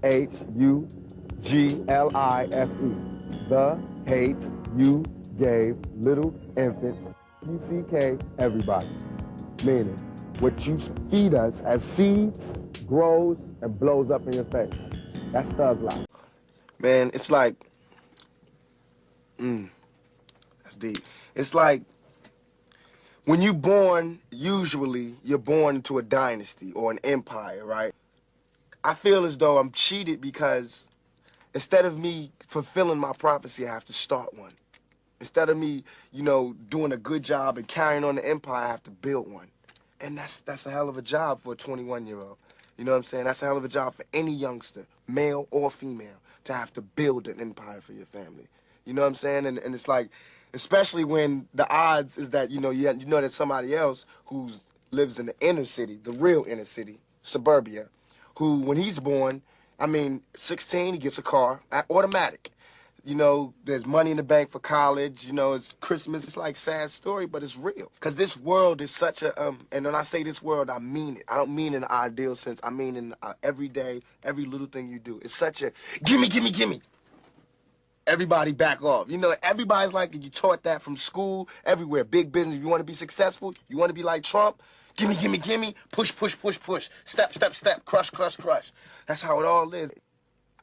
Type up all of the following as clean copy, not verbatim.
The hate you gave little infants, UCK, everybody. Meaning, what you feed us as seeds grows and blows up in your face. That's thug life. Man, it's like, that's deep. It's like, when you born, usually you're born into a dynasty or an empire, right? I feel as though I'm cheated because instead of me fulfilling my prophecy, I have to start one. Instead of me, doing a good job and carrying on the empire, I have to build one. And that's a hell of a job for a 21-year-old. You know what I'm saying? That's a hell of a job for any youngster, male or female, to have to build an empire for your family. You know what I'm saying? And it's like, especially when the odds is that, you know that somebody else who lives in the inner city, the real inner city, suburbia, who, when he's born, 16, he gets a car, automatic. There's money in the bank for college, it's Christmas. It's like a sad story, but it's real. Because this world is such a, and when I say this world, I mean it. I don't mean in an ideal sense. I mean in every day, every little thing you do. It's such a, gimme, gimme, gimme. Everybody back off. Everybody's like, you taught that from school, everywhere. Big business, you want to be successful, you want to be like Trump, gimme, gimme, gimme, push, push, push, push, step, step, step, crush, crush, crush. That's how it all is.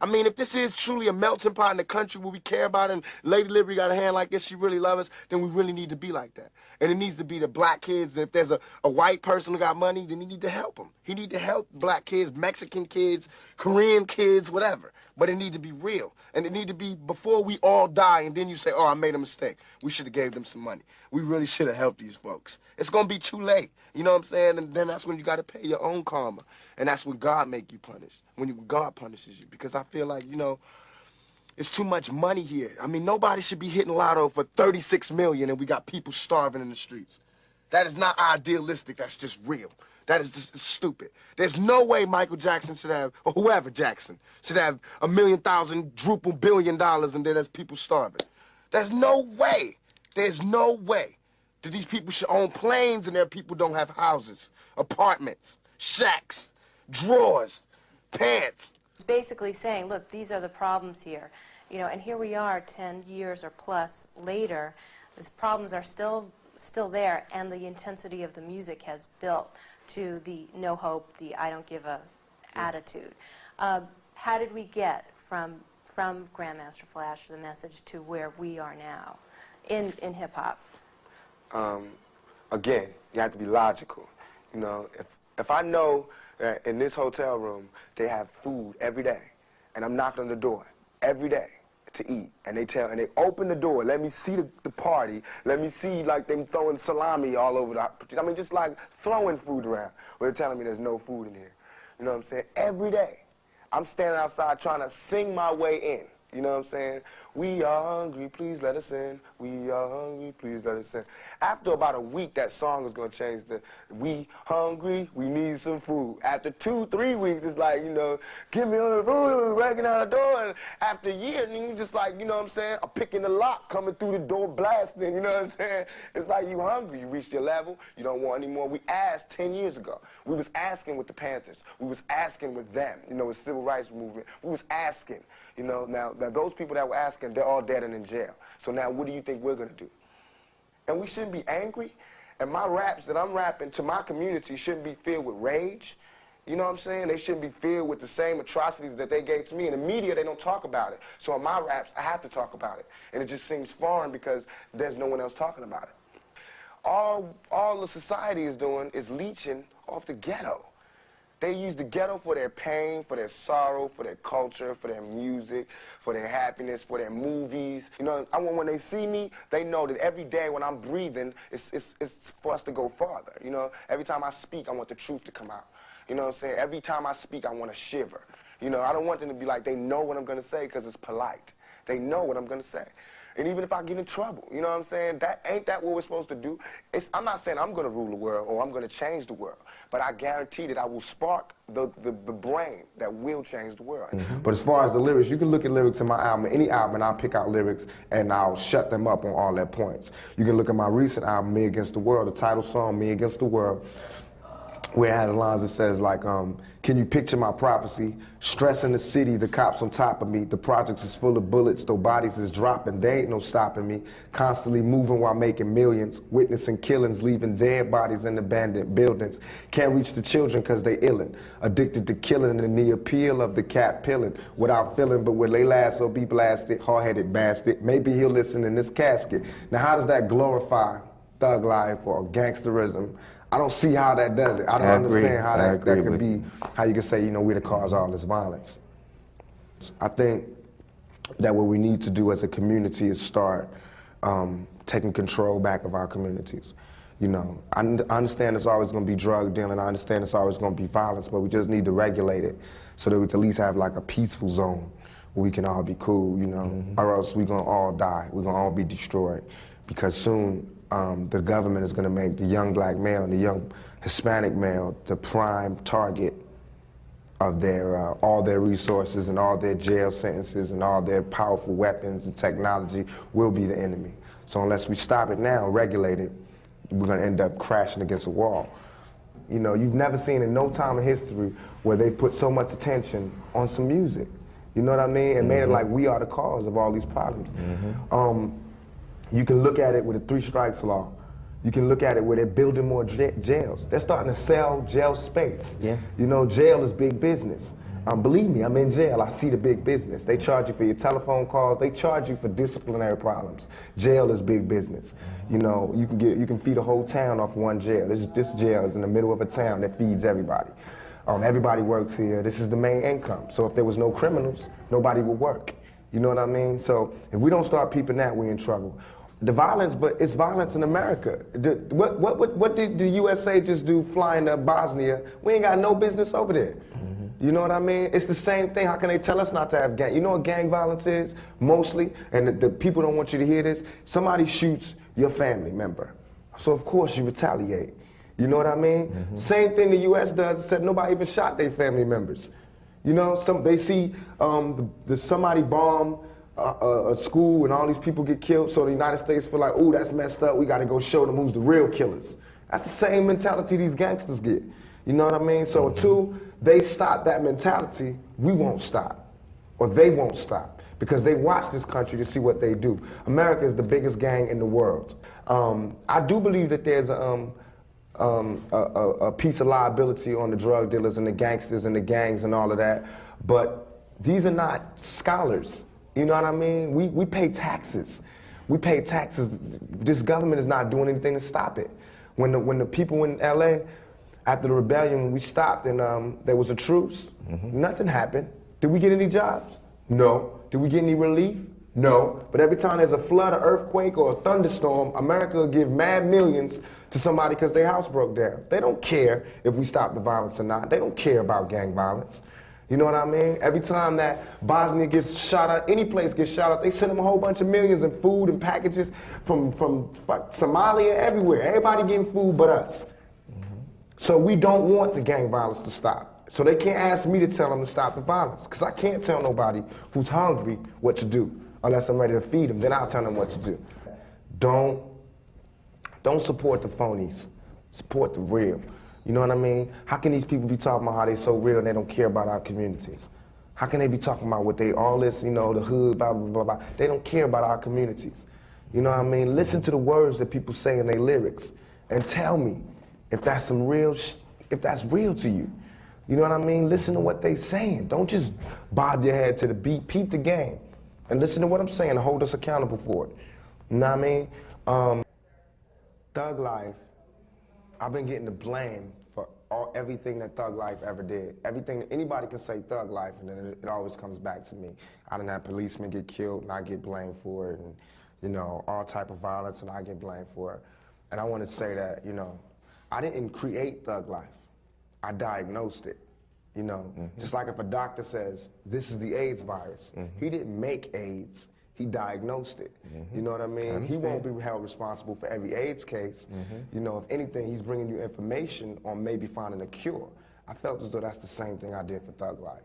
If this is truly a melting pot in the country where we care about it, and Lady Liberty got a hand like this, she really loves us, then we really need to be like that. And it needs to be the black kids. And if there's a white person who got money, then he need to help them. He need to help black kids, Mexican kids, Korean kids, whatever. But it need to be real. And it need to be before we all die, and then you say, oh, I made a mistake. We should have gave them some money. We really should have helped these folks. It's going to be too late. You know what I'm saying? And then that's when you got to pay your own karma. And that's when God make you punish, when God punishes you. Because I feel like, it's too much money here. Nobody should be hitting lotto for 36 million and we got people starving in the streets. That is not idealistic. That's just real. That is just stupid. There's no way Michael Jackson should have, or whoever Jackson, should have $1,000,000 billion and then there's people starving. There's no way. There's no way that these people should own planes and their people don't have houses, apartments, shacks, drawers, pants. Basically saying, look, these are the problems here. And here we are 10 years or plus later, the problems are still there, and the intensity of the music has built to the no hope, the I don't give a attitude. How did we get from Grandmaster Flash, the message, to where we are now in hip-hop? Again, you have to be logical. If I know that in this hotel room they have food every day, and I'm knocking on the door every day to eat, and they open the door, let me see the party, let me see like them throwing salami all over just like throwing food around. Well, they're telling me there's no food in here. You know what I'm saying? Every day, I'm standing outside trying to sing my way in. You know what I'm saying? We are hungry, please let us in. We are hungry, please let us in. After about a week, that song is going to change to, we hungry, we need some food. After 2-3 weeks, it's like, give me all the food, breaking out the door. And after a year, you just like, you know what I'm saying? I'm picking the lock, coming through the door, blasting, you know what I'm saying? It's like you hungry, you reached your level, you don't want any more. We asked 10 years ago. We was asking with the Panthers. We was asking with them, with civil rights movement. We was asking, now those people that were asking, they're all dead and in jail. So now what do you think we're going to do? And we shouldn't be angry. And my raps that I'm rapping to my community shouldn't be filled with rage. You know what I'm saying? They shouldn't be filled with the same atrocities that they gave to me. In the media, they don't talk about it. So in my raps, I have to talk about it. And it just seems foreign because there's no one else talking about it. All the society is doing is leeching off the ghetto. They use the ghetto for their pain, for their sorrow, for their culture, for their music, for their happiness, for their movies. I want when they see me, they know that every day when I'm breathing, it's for us to go farther. Every time I speak, I want the truth to come out. You know what I'm saying? Every time I speak, I want to shiver. I don't want them to be like, they know what I'm going to say because it's polite. They know what I'm going to say. And even if I get in trouble, you know what I'm saying? Ain't that what we're supposed to do? I'm not saying I'm going to rule the world or I'm going to change the world, but I guarantee that I will spark the brain that will change the world. But as far as the lyrics, you can look at lyrics in my album, any album, and I'll pick out lyrics and I'll shut them up on all their points. You can look at my recent album, Me Against the World, the title song, Me Against the World. where it has lines that says like, can you picture my prophecy? Stress in the city, the cops on top of me. The projects is full of bullets, though bodies is dropping. There ain't no stopping me. Constantly moving while making millions. Witnessing killings, leaving dead bodies in abandoned buildings. Can't reach the children cause they illin'. Addicted to killing and the appeal of the cat pilling. Without feeling, but will they last or be blasted? Hard-headed bastard. Maybe he'll listen in this casket. Now how does that glorify thug life or gangsterism? I don't see how that does it. I don't understand how that could be, how you can say, you know, we're the cause of all this violence. I think that what we need to do as a community is start taking control back of our communities. You know, I understand there's always going to be drug dealing, I understand there's always going to be violence, but we just need to regulate it so that we can at least have like a peaceful zone where we can all be cool, you know, or else we're going to all die, we're going to all be destroyed. Because soon, the government is going to make the young black male and the young Hispanic male the prime target of their all their resources and all their jail sentences and all their powerful weapons and technology will be the enemy. So unless we stop it now, regulate it, we're going to end up crashing against a wall. You know, you've never seen in no time in history where they've put so much attention on some music. You know what I mean? And made it like we are the cause of all these problems. You can look at it with a 3 strikes law. You can look at it where they're building more jails. They're starting to sell jail space. Yeah. You know, jail is big business. Believe me, I'm in jail. I see the big business. They charge you for your telephone calls. They charge you for disciplinary problems. Jail is big business. You know, you can feed a whole town off one jail. This jail is in the middle of a town that feeds everybody. Everybody works here. This is the main income. So if there was no criminals, nobody would work. You know what I mean? So if we don't start peeping that, we're in trouble. The violence, but it's violence in America. What did the USA just do flying to Bosnia? We ain't got no business over there. You know what I mean? It's the same thing. How can they tell us not to have gang? You know what gang violence is, mostly? And the people don't want you to hear this. Somebody shoots your family member. So of course you retaliate. You know what I mean? Same thing the US does, except nobody even shot their family members. You know, they see somebody bomb a school and all these people get killed, so the United States feel like, oh, that's messed up, we gotta go show them who's the real killers. That's the same mentality these gangsters get. You know what I mean? So until they stop that mentality, we won't stop, or they won't stop, because they watch this country to see what they do. America is the biggest gang in the world. I do believe that there's a piece of liability on the drug dealers and the gangsters and the gangs and all of that, but these are not scholars. You know what I mean? We pay taxes. We pay taxes. This government is not doing anything to stop it. When the people in LA, after the rebellion, when we stopped and there was a truce, nothing happened. Did we get any jobs? No. Did we get any relief? No. But every time there's a flood, an earthquake, or a thunderstorm, America will give mad millions to somebody because their house broke down. They don't care if we stop the violence or not. They don't care about gang violence. You know what I mean? Every time that Bosnia gets shot at, any place gets shot at, they send them a whole bunch of millions in food and packages from Somalia, everywhere. Everybody getting food but us. So we don't want the gang violence to stop. So they can't ask me to tell them to stop the violence, because I can't tell nobody who's hungry what to do unless I'm ready to feed them. Then I'll tell them what to do. Don't support the phonies. Support the real. You know what I mean? How can these people be talking about how they so real and they don't care about our communities? How can they be talking about what they, all this, you know, the hood, blah, blah, blah, blah. They don't care about our communities. You know what I mean? Listen to the words that people say in their lyrics and tell me if that's some real, if that's real to you. You know what I mean? Listen to what they saying. Don't just bob your head to the beat. Peep the game and listen to what I'm saying and hold us accountable for it. You know what I mean? Thug Life, I've been getting the blame for everything that Thug Life ever did. Everything, anybody can say Thug Life and then it always comes back to me. I done had policemen get killed and I get blamed for it, and you know, all type of violence and I get blamed for it. And I want to say that, you know, I didn't create Thug Life. I diagnosed it. You know, just like if a doctor says, this is the AIDS virus, he didn't make AIDS. He diagnosed it. You know what I mean? He won't be held responsible for every AIDS case. You know, if anything, he's bringing you information on maybe finding a cure. I felt as though that's the same thing I did for Thug Life.